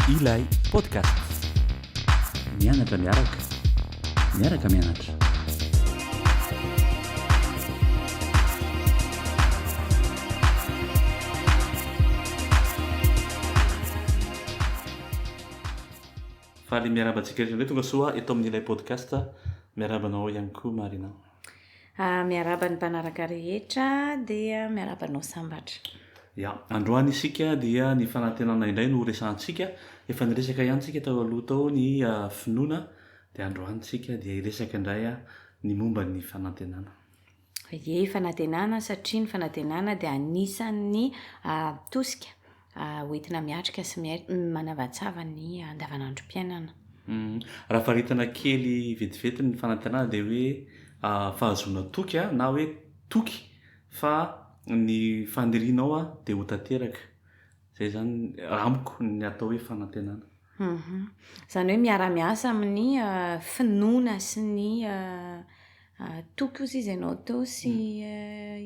Ilay podcast. Mianatra miaraka mianatra. Faly miarabantsika rehetra tonga soa eto amin'ilay podcast miarabanao ihany koa Marina. Miaraba ny mpanaraka rehetra dia miarabanao sambatra. Ya, androany isika dia ny fanantenana indray no resantsika. Efa niresaka ihany tsika tao aloha tao ny finoana, dia androany tsika dia iresaka indray ny momba ny fanantenana. Ye, fanantenana satria ny fanantenana dia anisan'ny tosika hoentina miatrika sy manavatsava ny andavanandrom-piainana. Raha faritana kely vetivety ny fanantenana dia hoe fahazoana toky na hoe toky fa ny fanirianao dia ho tanteraka. Zay zany amiko ny atao hoe fanantenana. Izany hoe miara-miasa amin'ny finoana sy ny toky ozy izy ianao tao sy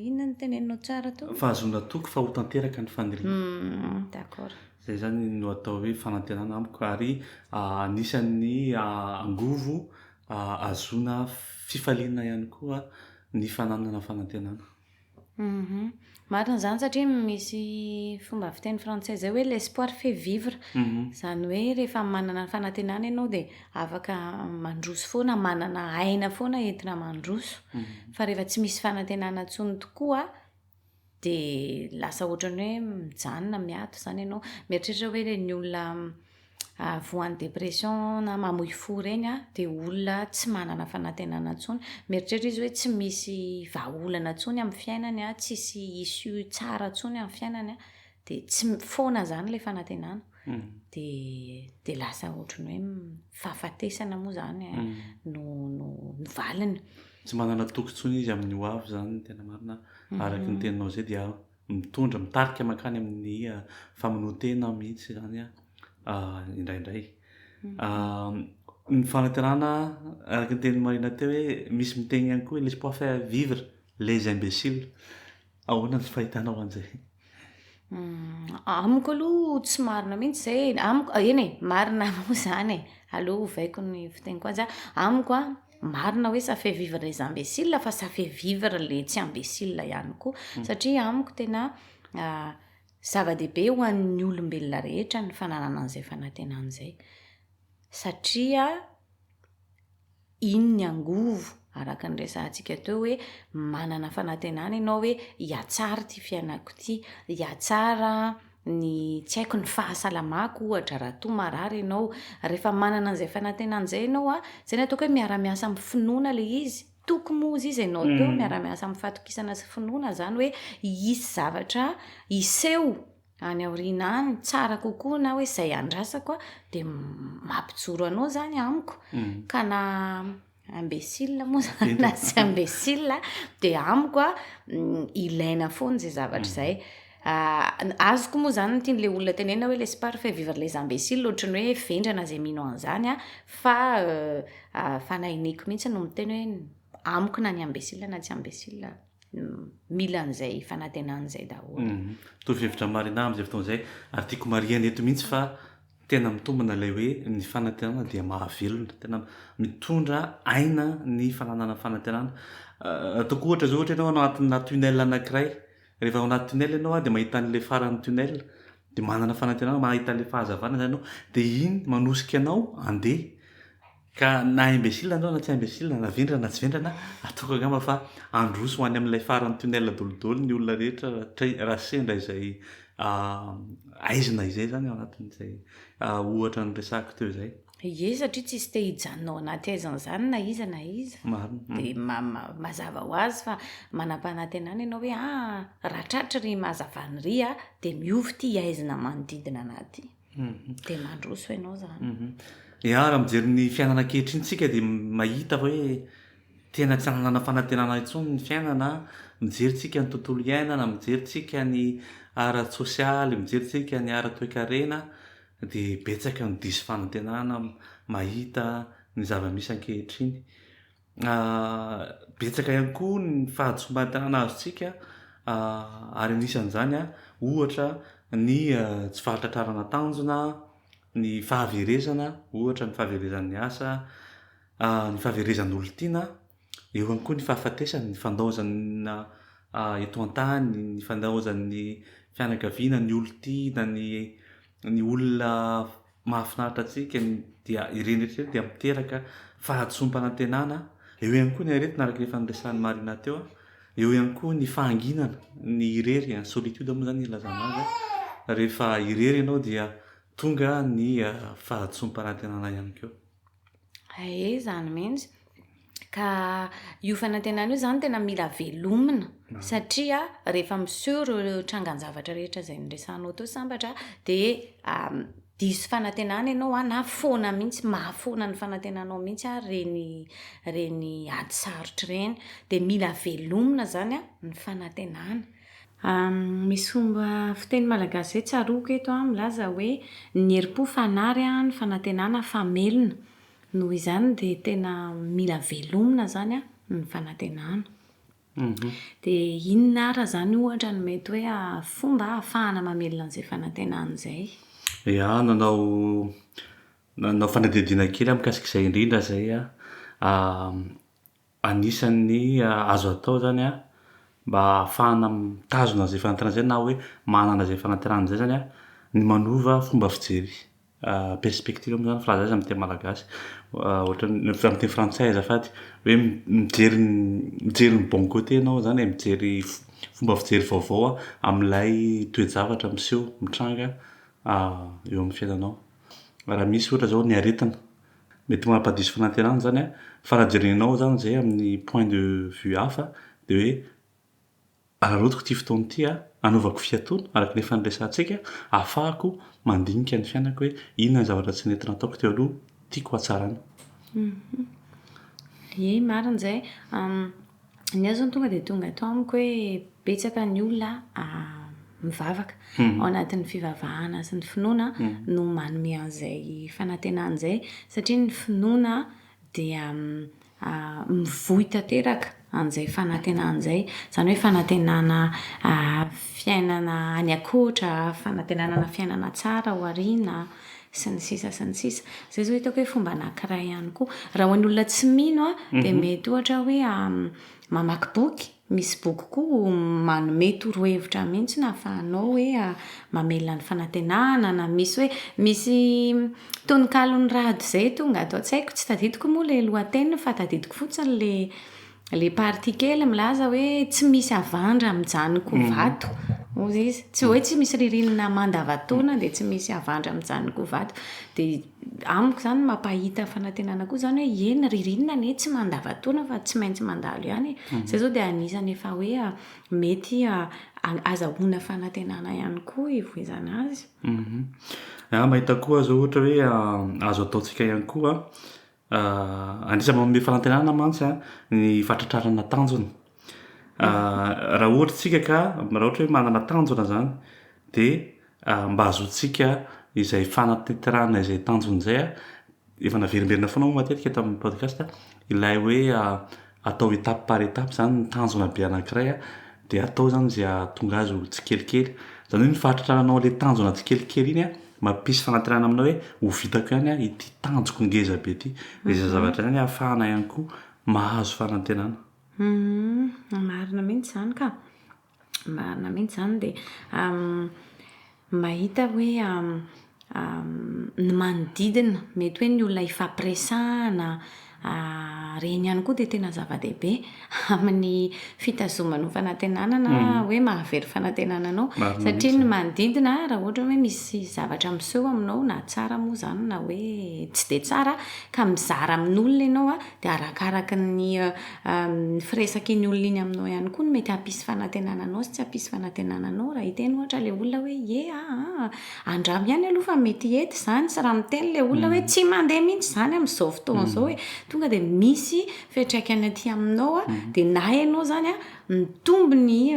inona ny teneninao tsara tao? Fahazoana toky fa ho tanteraka ny faniriana. D'accord. Zay zany no atao hoe fanantenana amiko ary anisan'ny angovo azoana fifaliana ihany koa ny fananana fanantenana. Marina zany satria misy fomba fiteny frantsay zay hoe l'espoir fait vivre. Izany hoe rehefa manana fanantenana ianao dia afaka mandroso foana, manana aina foana entina mandroso. Fa rehefa tsy misy fanantenana intsony tokoa dia lasa ohatran'ny hoe mijanona miato zany ianao. Mieritreritra hoe ny olona voan'ny dépression na mamoy fo ireny dia olona tsy manana fanantenana intsony. Mieritreritra izy hoe tsy misy vahaolana intsony amin'ny fiainany, tsisy issue tsara intsony amin'ny fiainany, dia tsy foana zany ilay fanantenana. Dia lasa ohatran'ny hoe fahafatesana moa zany no valiny. Tsy manana toky intsony izy amin'ny ho avy zany tena marina. Araka ny teninao izay dia mitarika makany amin'ny famonoantena mihitsy zany indraindray. Ny fanantenana araka ny tenin'ny Marina teo hoe misy miteny ihany koa l'espoir fait vivre les imbéciles. Ahoana ny fahitanao an'izay? Amiko aloha tsy marina mihitsy izay. Amiko eny marina moa zany aleo ovaiko ny fiteniko azy. Amiko marina hoe ça fait vivre les imbéciles fa ça fait vivre les tsy imbéciles ihany koa. Satria amiko tena zava-dehibe ho an'ny olombelona rehetra ny fananana an'izay fanantenana izay. Satria iny ny angovo araka ny resantsika teo hoe manana fanantenana ianao hoe hiatsara ity fiainako ity, hiatsara ny tsy haiko ny fahasalamako ohatra raha toa marary ianao. Rehefa manana an'izay fanantenana izay ianao izay ny ataoko hoe miara-miasa amin'ny finoana ilay izy. Toky moa izy ianao teo miara-miasa amin'ny fahatokisana sy finoana zany hoe hisy zavatra hiseho any aoriana any tsara kokoa na hoe izay andrasako dia mampijoro anao zany amiko. Ka na imbécile moa zany na tsy imbécile dia amiko ilaina foana izay zavatra izay. Azoko moa zany tian'ilay olona tenena hoe l'espoir fait vivre les imbéciles, ohatran'ny hoe vendrana izay mino an'izany fa fanahiniko mihitsy no miteny hoe amiko na ny imbécile na tsy imbécile mila an'izay fanantenana izay daholo. Torohevitra Marina amin'izay fotoana izay ary tiako marihana eto mihitsy fa tena mitombina ilay hoe ny fanantenana dia mahavelona, tena mitondra aina ny fananana fanantenana. Ataoko ohatra zao ohatra ianao anatina tunnel anankiray, rehefa ao anaty tunnel ianao dia mahita an'ilay faran'ny tunnel dia manana fanantenana mahita an'ilay fahazavana zany ianao dia iny manosika anao handeha. Ka na imbécile ianao na tsy imbécile, na vendrana na tsy vendrana, ataoko angamba fa androso ho any amin'ilay faran'ny tunnel dolodolo ny olona rehetra raha sendra izay aizina izay zany ao anatin'izay ohatra ny resahako teo izay. Ie, satria tsisy te hijanonao anaty aizana izany na iza na iza. Dia mazava ho azy fa manam-panantenana ianao hoe raha tratra ry mahazavany ry dia miovy ity aizana manodidina anaty. Dia mandroso ianao zany. Raha mijery ny fiainana ankehitriny tsika dia mahita hoe tena tsy hanana fanantenana intsony ny fiainana. Mijery tsika ny tontolo iainana, mijery tsika ny ara-tsosialy, mijery tsika ny ara-toe-karena dia betsaka ny diso fanantenana mahita ny zava-misy ankehitriny. Betsaka ihany koa ny fahadisom-panantenana azontsika ary anisan'izany ohatra ny tsy fahatratrarana tanjona, ny fahaverezana ohatra ny fahaverezan'ny asa ny fahaverezan'olontiana eo any koa ny fahafatesany ny fandaozana eto an-tany ny fandaozan'ny fianakaviana ny olontiana ny olona mahafinaritra atsika dia ireny rehetraretra dia miteraka fahatsompanantenana eo ihany koa ny aretina araka rehefa nyresan'ny marina teo eo ihany koa ny fahanginana ny irery solitude moa zany ilazana azy rehefa irery ianao dia tonga ny fahatsompanantenana ihany keo zany mihitsy ka io fanantenana io zany tena mila velomina satria rehefa miseho reo trangan-javatra rehetra izay nyresanao teo sambatra dia diso fanantenana ianao na foana mihitsy mahafoana ny fanantenanao mihitsy reny ady sarotra ireny dia mila velomina zany ny fanantenana. Misy fomba fiteny malagasy zay tsaroako eto milaza hoe ny herim-po fanary ny fanantenana famelona noho izany dia tena mila velomina zany ny fanantenana. Dia inona ara zany ohatra no mety hoe fomba ahafahana mamelona an'izay fanantenana izay? Nanao fanadihadiana kely mikasika izay indrindra zay anisan'ny azo atao zany mba ahafahana mitazona izay fanantenana zay na hoe manana izay fanantenana zay zany ny manova fomba fijery perspective moa zany filaza azy amin'ny teny malagasy ohatra amin'ny teny frantsay azafady hoe mijery ny bon côté ianao zany mijery fomba fijery vaovao amin'ilay toe-javatra miseho mitranga eo amin'ny fiainanao raha misy ohatra zao ny aretina mety mampadiso fanantenana zany fanajerenao zany zay amin'ny point de vue hafa dia hoe ararodiko ty fotoana ty anaovako fiatoana araka nefa nyresantsika ahafahako mandinika ny fiainako hoe inona ny zavatra tsy nentina ataoko teo aloha tiako hatsarana. Marina izay ny azo ny tonga dia tonga atao amiko hoe betsaka ny olona mivavaka ao anatin'ny fivavahana sy ny finoana no manome an'izay fanantenana izay satria ny finoana dia mivohy tanteraka an'izay fanantenana izay izany hoe fanantenana fiainana any akoatra fanantenana fiainana tsara ho ariana sy ny sisa sy ny sisa izay zao hitako hoe fomba anankiray ihany koa raha ho an'ny olona tsy mino dia mety ohatra hoe mamaky boky misy boky koa manome torohevitra mihitsy na ahafahanao hoe mamelona ny fanantenana na misy hoe misy tononkalony rado izay tonga atao tsy haiko tsy tadidiko moa ilay lohateny fa tadidiko fotsiny le partie kely milaza hoe tsy misy avandra mijanoko vato ozy izy tsy hoe tsy misy ririnina mandavataona dia tsy misy avandra mijanoko vato dia amiko zany mampahita fanantenana koa zany hoe eny ririnina ny tsy mandavataona fa tsy maintsy mandalo ihany izay zao dia anisany efa hoe mety azahoana fanantenana ihany koa ivoizana azy. Mahita koa zao ohatra hoe azo ataontsika ihany koa anisany manome fanantenana mantsy ny fatratrarana tanjona raha ohatra tsika raha ohatra hoe manana tanjona zany dia mba azotsika izay fanantenterana izay tanjona izay efa naverimberina foana moa matetika tamin'ny podcast ilay hoe atao étape par étape zany ny tanjona be anankiray dia atao zany zay tonga azy ho tsikelikely zany hoe ny fahatratraranao ilay tanjona tsikelikely iny mampisy fanantenana aminao hoe ho vitako ihany ity tanjoko ngeza be ity dia izay zavatra zany ahafahana ihany koa mahazo fanantenana. Marina mihitsy zany ka marina mihitsy zany dia mahita hoe ny manodidina mety hoe ny olona ifampiresahana reny ihany koa dia tena zava-dehibe amin'ny fitazomana fanantenana na hoe mahavery fanantenana anao satria ny manodidina raha ohatra hoe misy zavatra miseho aminao na tsara moa zany na hoe tsy dia tsara ka mizara amin'olona ianao dia arakaraka ny firesaka ny olona iny aminao ihany koa no mety hampisy fanantenana anao sy tsy hampisy fanantenana anao raha hiteny ohatra ilay olona hoe andramo ihany aloha fa mety hety izany sy raha miteny ilay olona hoe tsy mandeha mihitsy izany amin'izao fotoana izao hoe tonga de misy fiatraikany aty aminao a de na ianao zany a mitombo ny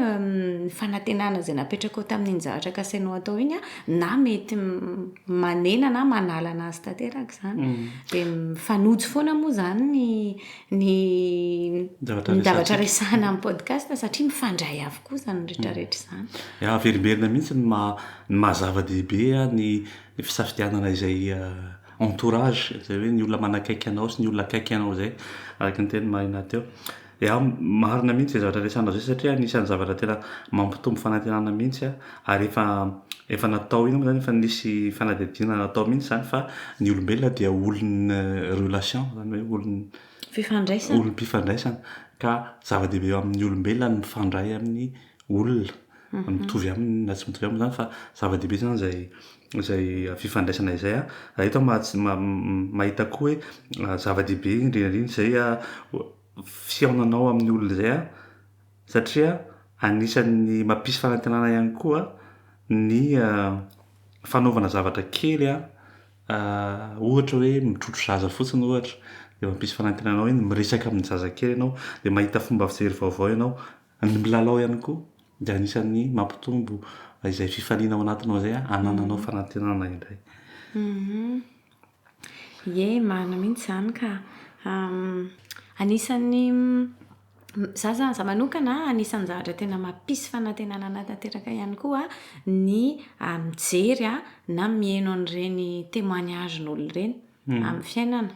fanantenana zay napetraka ao tamin'iny zavatra kasainao atao iny a na mety manena na manala anazy tanteraka zany de mifanojo foana moa zany ny zavatra resahana amin'ny podcast satria mifandray avokoa zany rehetrarehetra zany averimberina mihitsy ny mahazava-dehibe a ny fisafidianana izay entourage zay hoe ny olona manakaiky anao sy ny olona akaiky anao zay araka ny teny mahina teo marina mihitsy zay zavatra resahana zay satria anisan'ny zavatra tena mampitombo fanantenana mihitsy ary efa natao iny moa zany efa nisy fanadidina natao mihitsy zany fa ny olombelona dia olony relation zany hoe olony mpifandraisana ka zava-dehibe eo amin'ny olombelona ny mifandray amin'ny olona mitovy aminy na tsy mitovy aminy zany fa zava-dehibe zany zay fifandraisana izay eto mahita koa hoe zava-dehibe indrindrandrindra zay fiaonanao amin'ny olona zay satria anisan'ny mampisy fanantenana ihany koa ny fanaovana zavatra kely ohatra hoe mitrotro zaza fotsiny ohatra de mampisy fanantenanao iny miresaka amin'ny zaza kely ianao de mahita fomba fijery vaovao ianao ny milalao ihany koa de anisan'ny mampitombo izay fifaliana ao anatinao zay anananao fanantenana indray marina mihitsy zany ka anisan'ny za manokana anisan'ny zavatra tena mampisy fanantenana anaty tanteraka ihany koa ny mijery na mihaino an'ireny témoignage n'olo reny amin'ny fiainana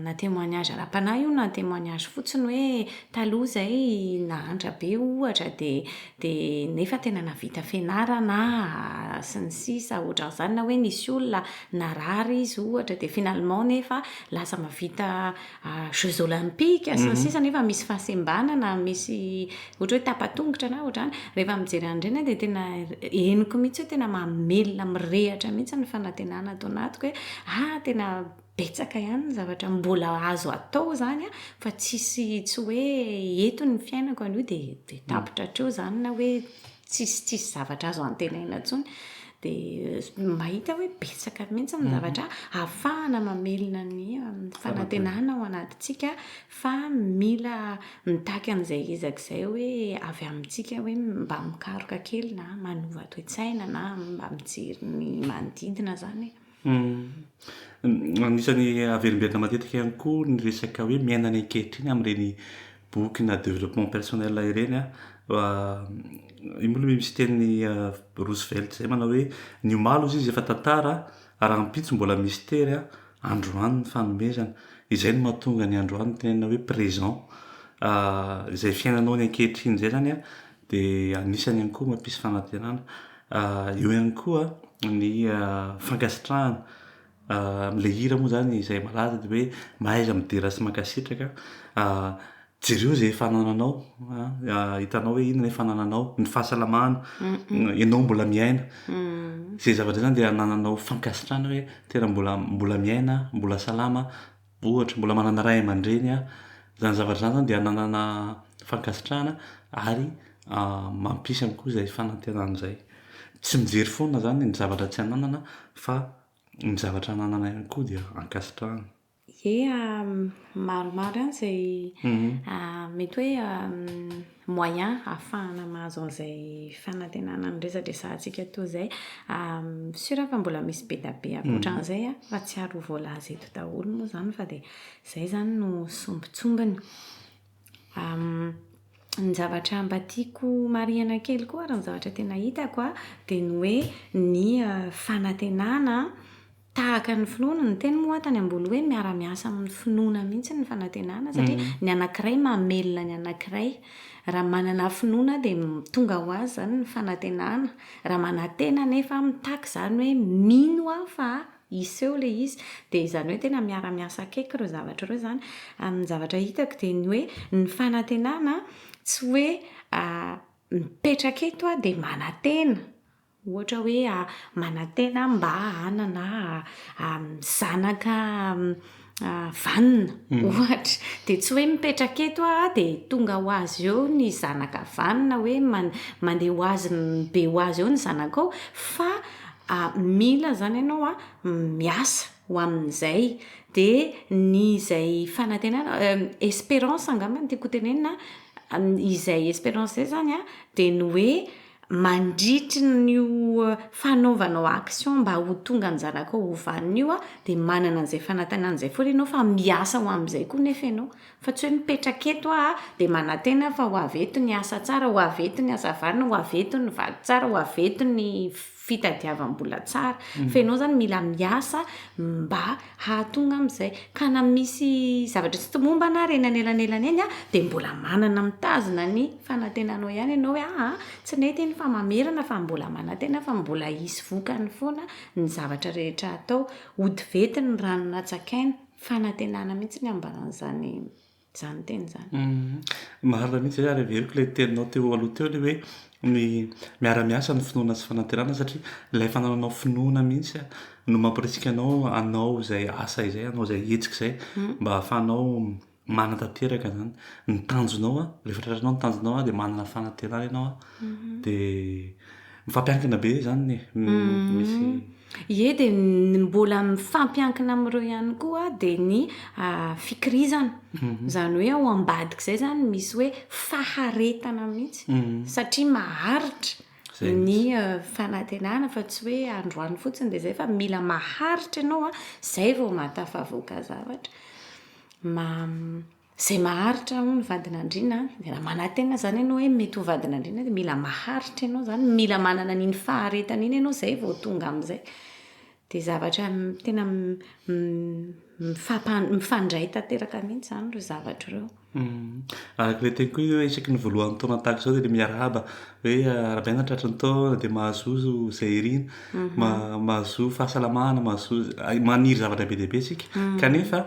na témoignage ara-panahy io na témoignage fotsiny hoe taloha zay nahantra be ohatra de nefa tena navita fianarana sy ny sisa ohatran'izany na hoe nisy olona narary izy ohatra de finalement nefa lasa mavita Jeux olympiques sy ny sisa nefa misy fahasembanana misy ohatra hoe tapatongotra na ohatrany rehefa mijery an'ireny de tena henoko mihitsy hoe tena mamelona mirehatra mihitsy ny fanantenana atao anatiko hoe tena betsaka ihany ny zavatra mbola azo atao zany fa tsy hoe eto ny fiainako an'io de tapitra hatreo zany na hoe tsisy zavatra azo antenaina intsony de mahita hoe betsaka mihitsy ny zavatra ahafahana mamelona ny fanantenana ao anatintsika fa mila mitaky an'izay ezak'izay hoe avy amintsika hoe mba mikaroka kely na manova toe-tsaina na mba mijery ny manodidina zany anisan'ny averimberina matetika ihany koa ny resaka hoe miainana ankehitriny amin'ireny boky na développement personnel ireny imoa misy teny Roosevelt zay manao hoe ny omaly izy efa tantara raha ampitso mbola mystera androany ny fanomezana izay no mahatonga ny androany tenena hoe présent izay fiainanao ny ankehitriny zay zany de anisany ihany koa mampisy fanantenana eo ihany koa ny fankasitrahana am'le hira moa zany izay malaza de hoe mahaiza midera sy mankasitraka jereo zay fanananao hitanao hoe inona fanananao ny fahasalamana ianao mbola miaina zay zavatra zany de anananao fankasitrahana hoe tena mbola miaina mbola salama ohatra mbola manana ray aman-dreny zany zavatra zany de ananana fankasitrahana ary mampisy ihany koa zay fanantenana zay tsy mijery foana zany ny zavatra tsy ananana fa ny zavatra ananana ihany koa dia ankasitrahana maromaro ihany zay mety hoe moyen ahafahana mahazo an'izay fanantenana nyresadresantsika to zay sura fa mbola misy be da be akoatran'izay fa tsy aro voalaza eto daholo moa zany fa de zay zany no sombitsombiny ny zavatra mba tiako marihana kely koa raha ny zavatra tena hitako de ny hoe ny fanantenana tahaka ny finoana ny teny moa tany ambolo hoe miara-miasa amin'ny finoana mihitsy ny fanantenana satria ny anankiray mamelona ny anankiray raha manana finoana de tonga ho azy zany ny fanantenana raha manantena nefa mitaky zany hoe mino fa iseo le izy de zany hoe tena miara-miasa akaiky reo zavatra reo zany amin'ny zavatra hitako de ny hoe ny fanantenana tsy hoe mipetraka eto de manantena ohatra hoe manantena mba hanana zanaka vanina ohatra de tsy hoe mipetraka eto de tonga ho azy eo ny zanaka vanina hoe mandeha ho azy be ho azy eo ny zanaka ao fa mila zany ianao miasa ho amin'izay de ny izay fanantenana espérance angambany tiako tenenina izay espérance zay zany a de ny hoe mandritry n'io fanaovanao action mba ho tonga ny zanakao ho vanina io a de manana an'izay fanantenana zay foana ianao fa miasa ho amin'izay koa nefa ianao fa tsy hoe mipetraka eto de manantena fa ho aveto ny asa tsara ho aveto ny asa varina ho aveto ny vady tsara ho aveto ny fitadiavam-bola tsara fa ianao zany mila miasa mba hahatonga amin'izay ka na misy zavatra tsy tomomba na reny anelanelana eny de mbola manana mitazona ny fanantenanao ihany ianao hoe tsy nety eny fa mamerina fa mbola manantena fa mbola hisy vokany foana ny zavatra rehetra atao ody vety ny ranonatsakaina fanantenana mihitsy ny ambaran'izany teny zany marina mihitsy zay ary veriko le teninao teo aloha teo le hoe ny miara-miasa ny finoana sy fanantenana satria ilay fanananao finoana mihitsy no mampirisika anao zay asa izay anao zay hetsika zay mba hahafanao manantanteraka zany ny tanjonao rehefa tratranao ny tanjonao de manana fanantenana ianao de mifampiankina be zany misy ie de mbola mifampiankina amin'ireo ihany koa de ny fikirizana zany hoe ao ambadika izay zany misy hoe faharetana mihitsy satria maharitra ny fanantenana fa tsy hoe androany fotsiny de zay fa mila maharitra ianao zay vao mahatafavoaka zavatra zay maharitra ho ny vadin'andriana de raha manantena zany ianao hoe mety ho vadin'andriana de mila maharitra ianao zany mila manana n'iny faharetana iny ianao zay vao tonga amin'izay de zavatra tena mifandray tanteraka mihitsy zany reo zavatra reo araka le teny koa hoe isaky ny voalohan'ny taona tahaka izao de le miarahaba hoe arabaina tratry ny taona de mahazozo zay irina mahazo fahasalamana mahazo maniry zavatra be deaibe sika kanefa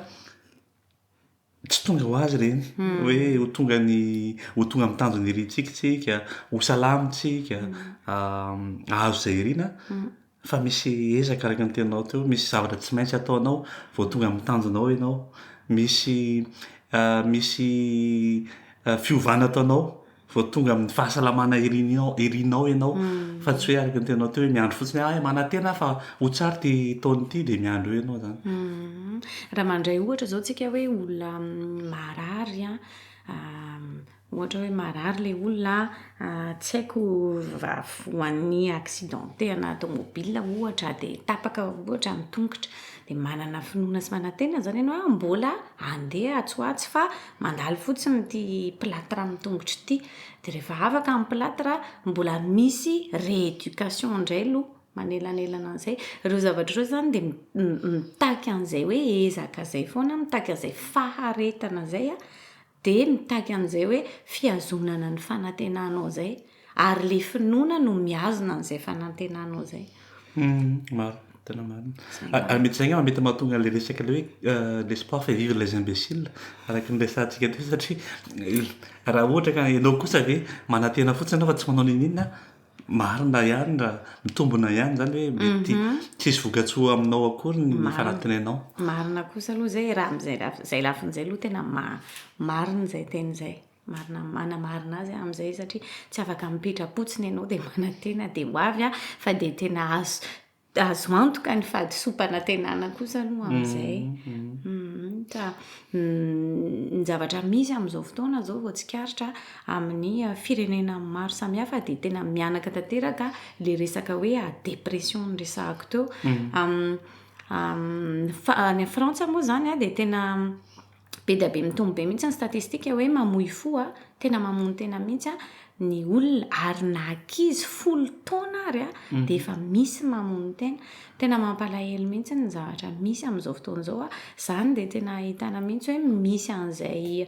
tsy tonga ho azy reny hoe ho tonga mitanjony irintsikatsika ho salamitsika ahazo zay irina fa misy ezaka araka ny tenao teo misy zavatra tsy maintsy ataonao vao tonga mitanjonao ianao misy fiovana ataonao vao tonga amin'ny fahasalamana irinao ianao fa tsy hoe araka ny tenao teo hoe miandro fotsiny manantena fa ho tsary ty taony ity de miandro eo ianao zany raha mandray ohatra zao tsika hoe olona marary ohatra hoe marary le olona tsy haiko hoan'ny accidenté ana automobile ohatra de tapaka ohatra amin'ny tongotra de manana finoana sy manantena zany ianao mbola andeha atsoatsy fa mandalo fotsiny ty plâtre amin'ny tongotra ity de rehefa afaka amin'ny plâtre mbola misy rééducation indray aloha manelanelana an'izay ireo zavatra reo zany de mitaky an'izay hoe ezaka zay foana mitaky an'izay faharetana zay de mitaky an'izay hoe fiazonana ny fanantenanao zay ary le finoana no miazona an'izay fanantenanao zay maro tena marina ary mety zay mety mahatonga le resaka le hoe l'espoir fait vivre les imbéciles araka ny resantsika teo satria raha ohatra ka ianao kosa ve manantena fotsiny anao fa tsy manao ninina marina ihany raha mitombona ihany zany hoe mety tsisy vokatsoa aminao akory ny fanantenanao marina kosa aloha zay raha zay lafin'izay aloha tena marina zay teny zay marina manamarina azy amin'izay satria tsy afaka mipetrapotsiny ianao de manantena de ho avy fa de tena azo antoka ny fahadisom-panantenana kosa aloha amin'izay ny zavatra misy amin'izao fotoana zao vao tsikaritra amin'ny firenena maro samihafa de tena mianaka tanteraka le resaka hoe dépression ny resahako teo any Frantsa moa zany de tena be dia be mitombo be mihitsy ny statistika hoe mamoy fo tena mamono tena mihitsy ny olona ary na ankizy 10 taona ary de efa misy mamono tena mampalahelo mihitsy ny zavatra misy amin'izao fotoana zao zany de tena ahitana mihitsy hoe misy an'izay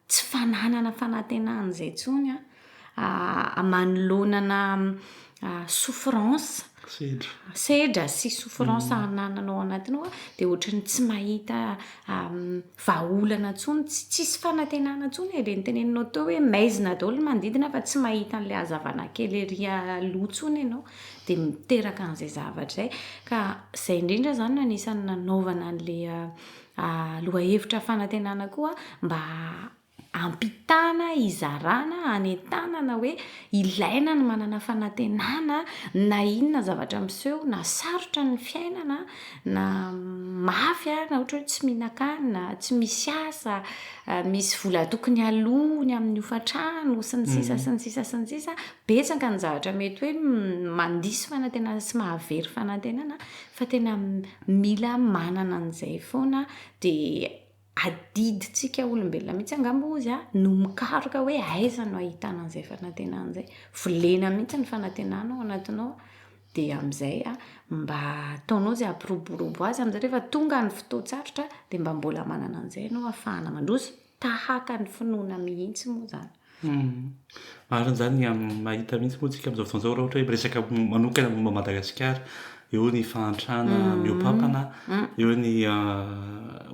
tsy fananana fanantenana zay tsony manoloanana souffrance sedra sy souffrance anananao anatinao de ohatrany tsy mahita vahaolana tsony tsisy fanantenana tsony reny teneninao teo hoe maizina daholo manodidina fa tsy mahita an'ilay hazavana kely ery aloha tsony ianao de miteraka an'izay zavatra zay ka zay indrindra zany no anisan'ny nanaovana an'le lohahevitra fanantenana koa mba ampitana izarana anentanana hoe ilaina ny manana fanantenana na inona zavatra miseho na sarotra ny fiainana na mafy na ohatra hoe tsy mihinan-kanina tsy misy asa misy vola tokony alohany amin'ny hofatrano sy ny sisa sy ny sisa sy ny sisa betsaka ny zavatra mety hoe mandisy fanantenana sy mahavery fanantenana fa tena mila manana an'izay foana dia adiditsika olombelona mihitsy angamba ozy no mikaroka hoe aiza no ahitana an'izay fanantenana izay volena mihitsy ny fanantenana ao anatinao dia amin'izay mba ataonao izay ampiroborobo azy amin'izay rehefa tonga ny fotoan-tsarotra dia mba mbola manana an'izay ianao ahafahana mandroso tahaka ny finoana mihitsy moa izany. Marina izany mahita mihitsy moa tsika amin'izao fotoan'izao raha ohatra hoe resaka manokana momba Madagasikara eo ny fahantrana miopampana eo ny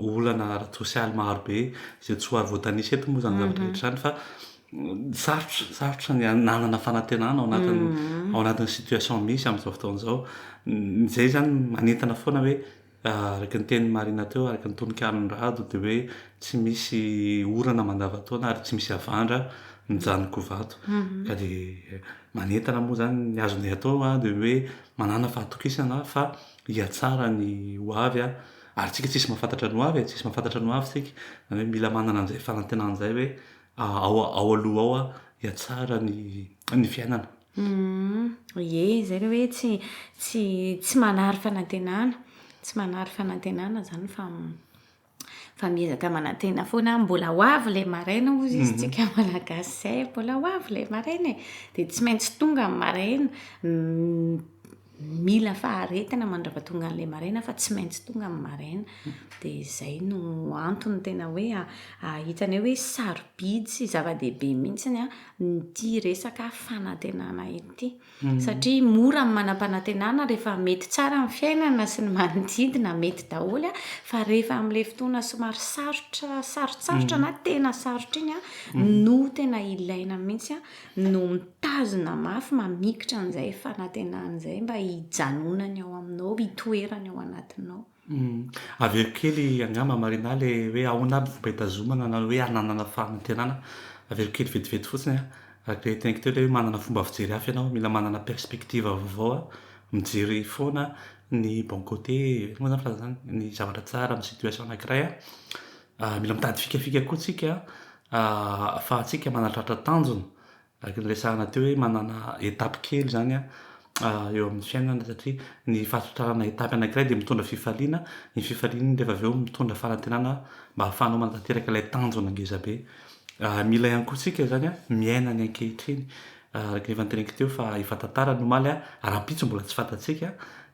olana ara-tsosialy marobe izay tsy ho ary voatanisa eto moa izany zavatra rehetra izany fa sarotra ny nanana fanantenana ao anatin'ny situation misy amin'izao fotoan'izao izay zany manentana foana hoe araka ny teny Marina teo araka ny tononkalo rado dia hoe tsy misy orana mandavataona ary tsy misy avandra mijanoko vato ka dia manentana moa zany ny azonay atao dia hoe manana fahatokisana fa hiatsara ny ho avy ary tsika tsisy mahafantatra ny ho avy tsisy mahafantatra ny ho avy tsika zany hoe mila manana an'izay fanantenana izay hoe ao aloha ao hiatsara ny fiainana. Zay hoe tsy manary fanantenana zany fa miezaka manantena foana mbola ho avy ilay maraina ozy izy tsika malagasy zay mbola ho avy ilay maraina dia tsy maintsy tonga amin'ny maraina mila faharetana mandrapatonga an'ilay maraina fa tsy maintsy tonga amin'ny maraina dia izay no antony tena hoe hitanay hoe sarobidy sy zava-dehibe mihitsiny nyity resaka fanantenana ity satria mora ny manam-panantenana rehefa mety tsara ny fiainana sy ny manodidina mety daholo fa rehefa amin'ilay fotoana somary sarotra na tena sarotra iny no tena ilaina mihitsy no mitazona mafy mamikitra an'izay fanantenana izay mba hijanonany ao aminao hitoerany ao anatinao. Aveo kely angamba Marina le hoe ahoana aby fomba hitazomana na hoe hananana fanantenana aveo kely vetivety fotsiny araka le teniko teo hoe manana fomba fijery hafa ianao mila manana perspektiva vaovao mijery foana ny bon côté moa zany filaza zany ny zavatra tsara amin'ny situation anankiray mila mitady fikafika koa tsika ahafahantsika manatratra tanjona araka ny resahana teo hoe manana etape kely zany eo amin'ny fiainana satria ny fahatratrarana etapy anankiray dia mitondra fifaliana ny fifaliana rehefa avy eo mitondra fanantenana mba ahafahanao manatanteraka ilay tanjona ngezabe mila ihany koa tsika zany miaina ny ankehitriny araka efa nyteneniko teo fa efa tantara no maly raha-pitso mbola tsy fantatsika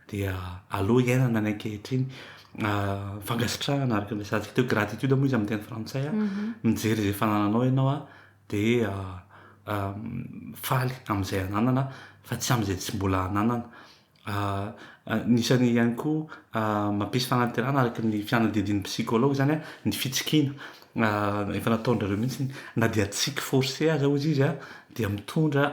dia aloha iainana ny ankehitriny fangasitrahana araka ny resantsika teo gratitude moa izy amin'ny teny frantsay mijery izay fanananao ianao dia faly amin'izay ananana fa tsy amin'izay tsy mbola ananana nisany ihany koa mampisy fanantenana araka ny fianadidin'ny psikologa zany ny fitsikina efa nataondrareo mihitsy na dia tsiky forcé aza ozy izy dia mitondra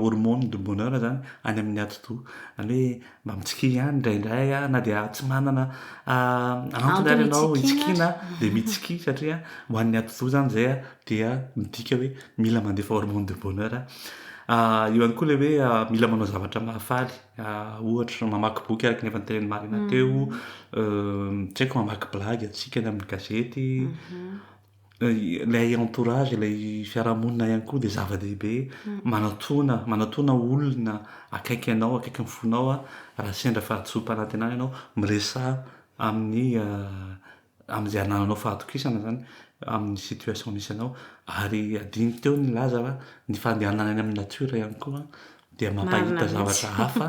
hormone de bonheur zany any amin'ny atoto zany hoe mba mitsiki ihany indraindray na dia tsy manana antony ary ianao hitsikina dia mitsiki satria ho an'ny atoto zany zay dia midika hoe mila mandefa hormone de bonheur io ihany koa le hoe mila manao zavatra mahafaly ohatra mamaky boky araka ny efa nytenen'ny Marina teo tsy haiko mamaky blagy atsika ny amin'ny gazety ilay entourage ilay fiarahamonina ihany koa dia zava-dehibe manatona olona akaiky ianao akaiky ny fonao raha sendra fahatsoam-panantenana ianao miresaha amin'izay anananao fahatokisana zany amin'ny situation misy anao ary adiny teo ny laza ny fandehanana any amin'ny natiora ihany koa dia mampahita zavatra hafa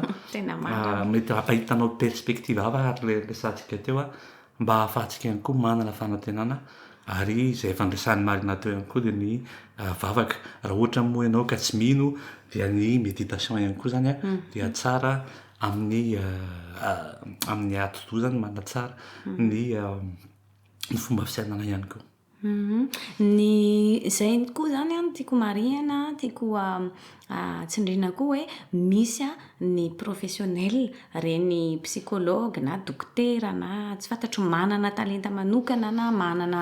mety hampahitanao perspektiva hafa ary le resantsika teo mba ahafahantsika ihany koa manana fanantenana ary izay efa niresahan'ny Marina teo ihany koa dia ny vavaka raha ohatra moa ianao ka tsy mino dia ny méditation ihany koa zany dia tsara amin'ny atoto zany manatsara ny fomba fisainana ihany koa. Zay koa zany tiako marihana tiako tsindrina koa hoe misy ny professionnel reny psychologue na dokotera na tsy fantatro manana talenta manokana na manana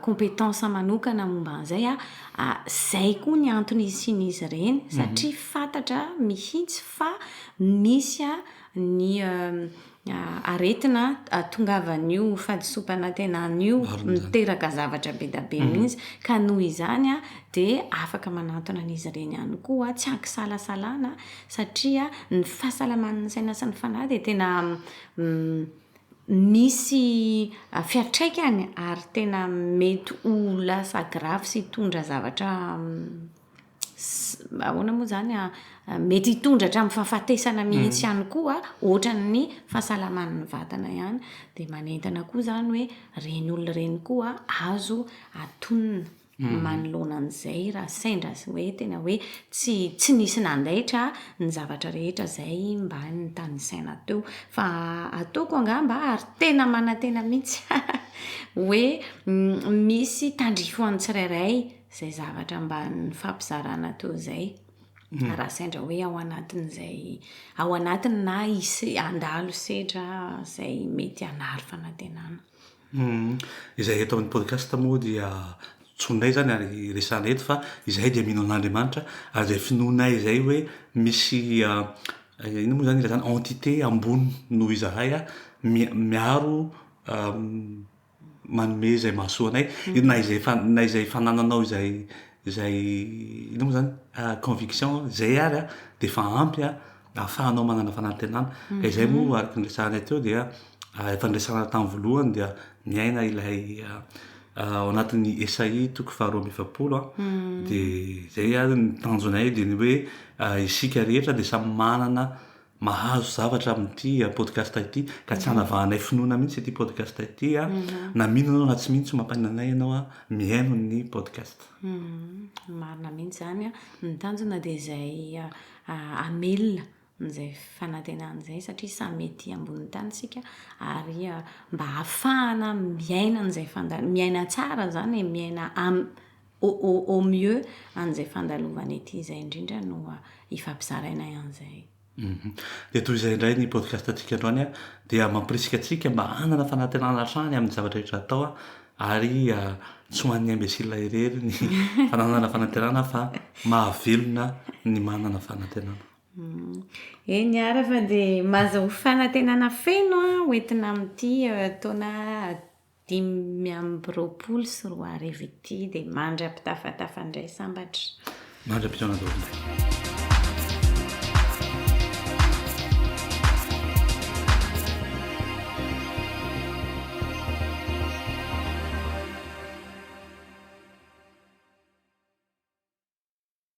compétence manokana momba an'izay zay koa ny antony isian'izy ireny satria fantatra mihitsy fa misy ny aretina tongavan'io fadisopana tenan'io miteraka zavatra be da be mihitsy ka noho izany dia afaka manantona an'izy ireny ihany koa tsy ankisalasala satria ny fahasalaman'ny saina sy ny fanahy dia tena misy fiatraikany ary tena mety ho lasa grave sy hitondra zavatra ahoana moa izany mety hitondra hatramin'ny fahafatesana mihitsy ihany koa ohatra ny fahasalaman'ny vatana ihany dia manentana koa izany hoe reny olona reny koa azo atonina manoloana an'izay raha sendra hoe tena hoe tsy nisy nandaitra ny zavatra rehetra izay mba ny tany saina teo fa ataoko angamba ary tena manantena mihitsy hoe misy tandrifoan'ny tsirairay izay zavatra mba ny fampizarana teo izay raha sendra hoe ao anatiny na isy andalo sedra izay mety hanary fanantenana. Izay eto amin'ny podcast moa dia tsonay zany ary resanay eto fa izay dia mino an'Andriamanitra ary izay finoanay izay hoe misy ino moa zany zany entité ambony noho izahay miaro manome izay mahasoanay na izay fanananao izay ino moa zany conviction zay ary dia efa ampy ahafahanao manana fanantenana izay moa araky nyresanay teo dia efa nresana tamin'ny voalohany dia miaina ilay ao anatin'ny Esai 2:7 dia zay ny tanjonay dia ny hoe isika rehetra dia samy manana mahazo zavatra amin'ity podcast ity ka tsy hanavahanay finoana mihitsy ity podcast ity na mino anao na tsy mihitsy mampaninanay ianao mihaino ny podcast. Marina mihitsy zany ny tanjona dia izay amelona nizay fanantenana izay satria samy mety ambony tany isika ary mba hahafahana miaina an'izay miaina tsara zany miaina au mieux an'izay fandalovana ety izay indrindra no hifampizarainay an'izay. Dia toy izay indray ny podcast antsika androany dia mampirisika antsika mba hanana fanantenana hatrany amin'ny zavatra rehetra atao ary tsy ho an'ny imbécile irery ny fananana fanantenana fa mahavelona ny manana fanantenana. Eny ara fa dia mahazo fanantenana feno hoentina amin'ity taona 2024 dia mandra-pitafatafa indray sambatra. Mandra-pitaona daholo.